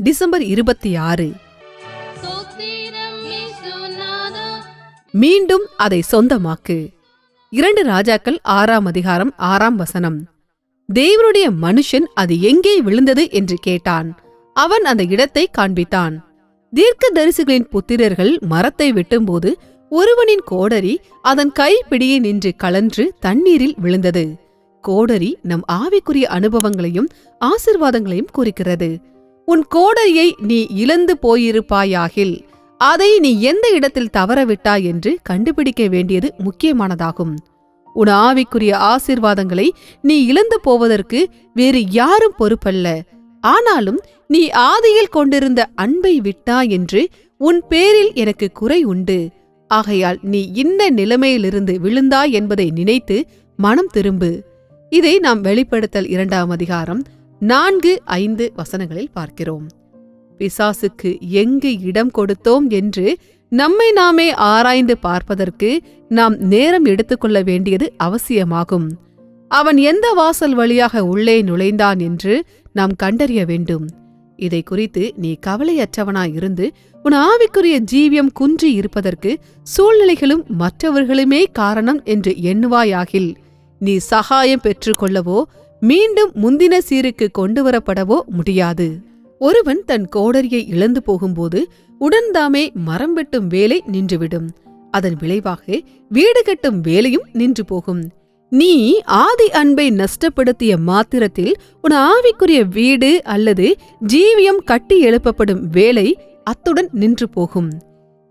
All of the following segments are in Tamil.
டிசம்பர் 26. மீண்டும் அதை சொந்தமாக்கு. 2 ராஜாக்கள் 6ஆம் அதிகாரம் 6ஆம் வசனம். தேவனுடைய மனுஷன் அது எங்கே விழுந்தது என்று கேட்டான். அவன் அந்த இடத்தை காண்பித்தான். தீர்க்கதரிசிகளின் புத்திரர்கள் மரத்தை வெட்டும்போது ஒருவனின் கோடரி அதன் கைப்பிடியை நின்று கலன்று தண்ணீரில் விழுந்தது. கோடரி நம் ஆவிக்குரிய அனுபவங்களையும் ஆசீர்வாதங்களையும் குறிக்கிறது. உன் கோடரியை நீ இழந்து போயிருப்பாயாகில் அதை நீ எந்த இடத்தில் தவறவிட்டாய் என்று கண்டுபிடிக்க வேண்டியது முக்கியமானதாகும். உன் ஆவிக்குரிய ஆசீர்வாதங்களை நீ இழந்து போவதற்கு வேறு யாரும் பொறுப்பல்ல. ஆனாலும் நீ ஆதியில் கொண்டிருந்த அன்பை விட்டாய் என்று உன் பேரில் எனக்கு குறை உண்டு. ஆகையால் நீ இன்ன நிலைமையிலிருந்து விழுந்தாய் என்பதை நினைத்து மனம் திரும்பு. இதை நாம் வெளிப்படுத்தல் 2ஆம் அதிகாரம் 4-5 வசனங்களில் பார்க்கிறோம். பிசாசுக்கு எங்கு இடம் கொடுத்தோம் என்று நம்மை நாமே ஆராய்ந்து பார்ப்பதற்கு நாம் நேரம் எடுத்துக்கொள்ள வேண்டியது அவசியமாகும். அவன் எந்த வாசல் வழியாக உள்ளே நுழைந்தான் என்று நாம் கண்டறிய வேண்டும். இதை குறித்து நீ கவலையற்றவனாயிருந்து உன் ஆவிக்குரிய ஜீவியம் குன்றி இருப்பதற்கு சூழ்நிலைகளும் மற்றவர்களுமே காரணம் என்று எண்ணுவாயாகில் நீ சகாயம் பெற்றுக்கொள்ளவோ மீண்டும் முந்தின சீருக்கு கொண்டுவரப்படவோ முடியாது. ஒருவன் தன் கோடரியை இழந்து போகும்போது உடன்தாமே மரம் வெட்டும் வேலை நின்றுவிடும். அதன் விளைவாக வீடு கட்டும் வேலையும் நின்று போகும். நீ ஆதி அன்பை நஷ்டப்படுத்திய மாத்திரத்தில் உன் ஆவிக்குரிய வீடு அல்லது ஜீவியம் கட்டி எழுப்பப்படும் வேலை அத்துடன் நின்று போகும்.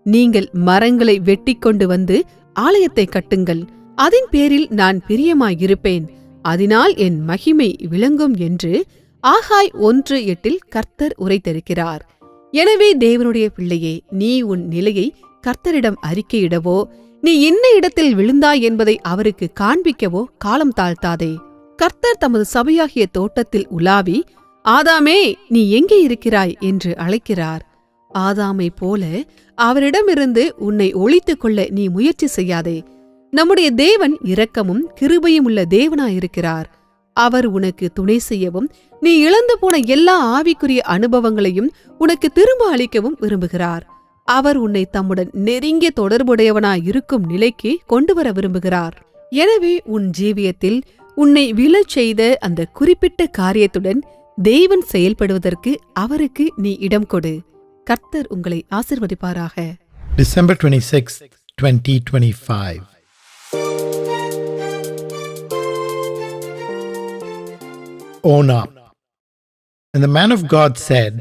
நீங்கள் மரங்களை வெட்டி கொண்டு வந்து ஆலயத்தை கட்டுங்கள். அதன் பேரில் நான் பிரியமாயிருப்பேன். அதனால் என் மகிமை விளங்கும் என்று ஆகாய் 1:8 கர்த்தர் உரைத்திருக்கிறார். எனவே தேவனுடைய பிள்ளையே, நீ உன் நிலையை கர்த்தரிடம் அறிக்கையிடவோ நீ இன்ன இடத்தில் விழுந்தாய் என்பதை அவருக்கு காண்பிக்கவோ காலம் தாழ்த்தாதே. கர்த்தர் தமது சபையாகிய தோட்டத்தில் உலாவி, ஆதாமே நீ எங்கே இருக்கிறாய் என்று அழைக்கிறார். ஆதாமை போல அவரிடமிருந்து உன்னை ஒளித்துக் கொள்ள நீ முயற்சி செய்யாதே. நம்முடைய தேவன் இரக்கமும் கிருபையும் உள்ள தேவனாயிருக்கிறார். அவர் உனக்கு துணை செய்யவும் நீ இழந்து போன எல்லா ஆவிக்குரிய அனுபவங்களையும் உனக்கு திரும்ப அளிக்கவும் விரும்புகிறார். அவர் உன்னை தம்முடன் நெருங்கிய தொடர்புடையவனாயிருக்கும் நிலைக்கு கொண்டு வர விரும்புகிறார். எனவே உன் ஜீவியத்தில் உன்னை விழச் செய்த அந்த குறிப்பிட்ட காரியத்துடன் தேவன் செயல்படுவதற்கு அவருக்கு நீ இடம் கொடு. கர்த்தர் உங்களை ஆசீர்வதிப்பாராக. December 26, 2025. Own up. And the man of God said,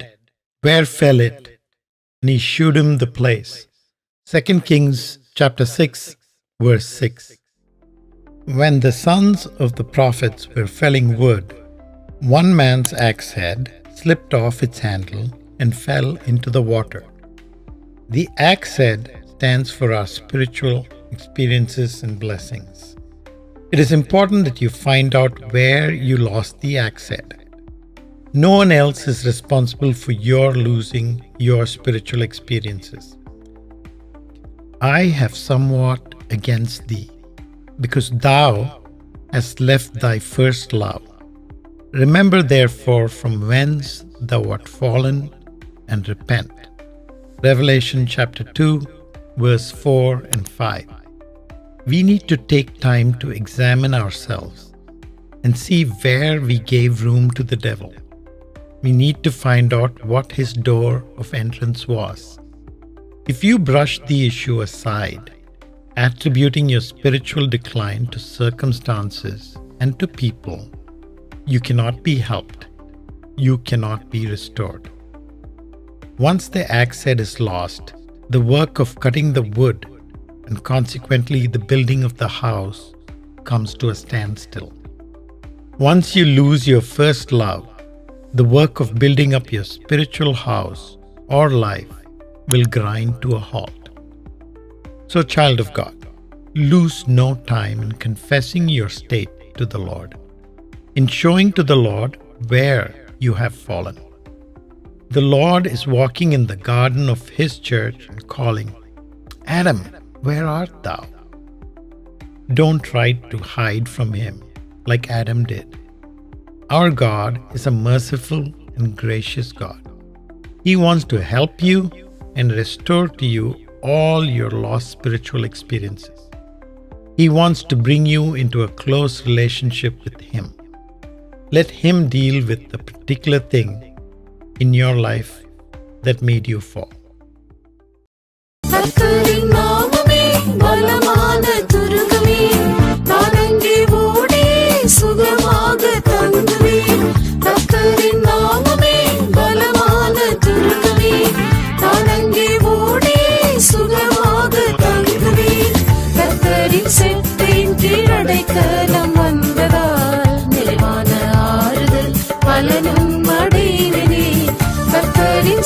Where fell it? And he shewed him the place. 2 Kings chapter 6, verse 6. When the sons of the prophets were felling wood, one man's axe head slipped off its handle and fell into the water. The axe head stands for our spiritual experiences and blessings. It is important that you find out where you lost the axe head. No one else is responsible for your losing your spiritual experiences. I have somewhat against thee, because thou hast left thy first love. Remember therefore from whence thou art fallen, and repent. Revelation chapter 2, verse 4 and 5. We need to take time to examine ourselves and see where we gave room to the devil. We need to find out what his door of entrance was. If you brush the issue aside, attributing your spiritual decline to circumstances and to people, you cannot be helped. You cannot be restored. Once the axe head is lost, the work of cutting the wood and consequently the building of the house comes to a standstill. Once you lose your first love, the work of building up your spiritual house or life will grind to a halt. So, child of God, lose no time in confessing your state to the Lord, in showing to the Lord where you have fallen. The Lord is walking in the garden of His church and calling, Adam, where art thou? Don't try to hide from Him like Adam did. Our God is a merciful and gracious God. He wants to help you and restore to you all your lost spiritual experiences. He wants to bring you into a close relationship with Him. Let Him deal with the particular thing in your life that made you fall. கர்த்தரின் நாமமே பலமான துருகமே, நான் அங்கே ஓடி சுகமாக தங்குவேன். கர்த்தரின் நாமமே பலமான துருகமே, நான் அங்கே ஓடி சுகமாக தங்குவேன். கர்த்தரின் செட்டையின் கீழடைக்கலம் வந்ததால் நிறைவான ஆறுதல் பலனும் அடைவேனே. கர்த்தரின்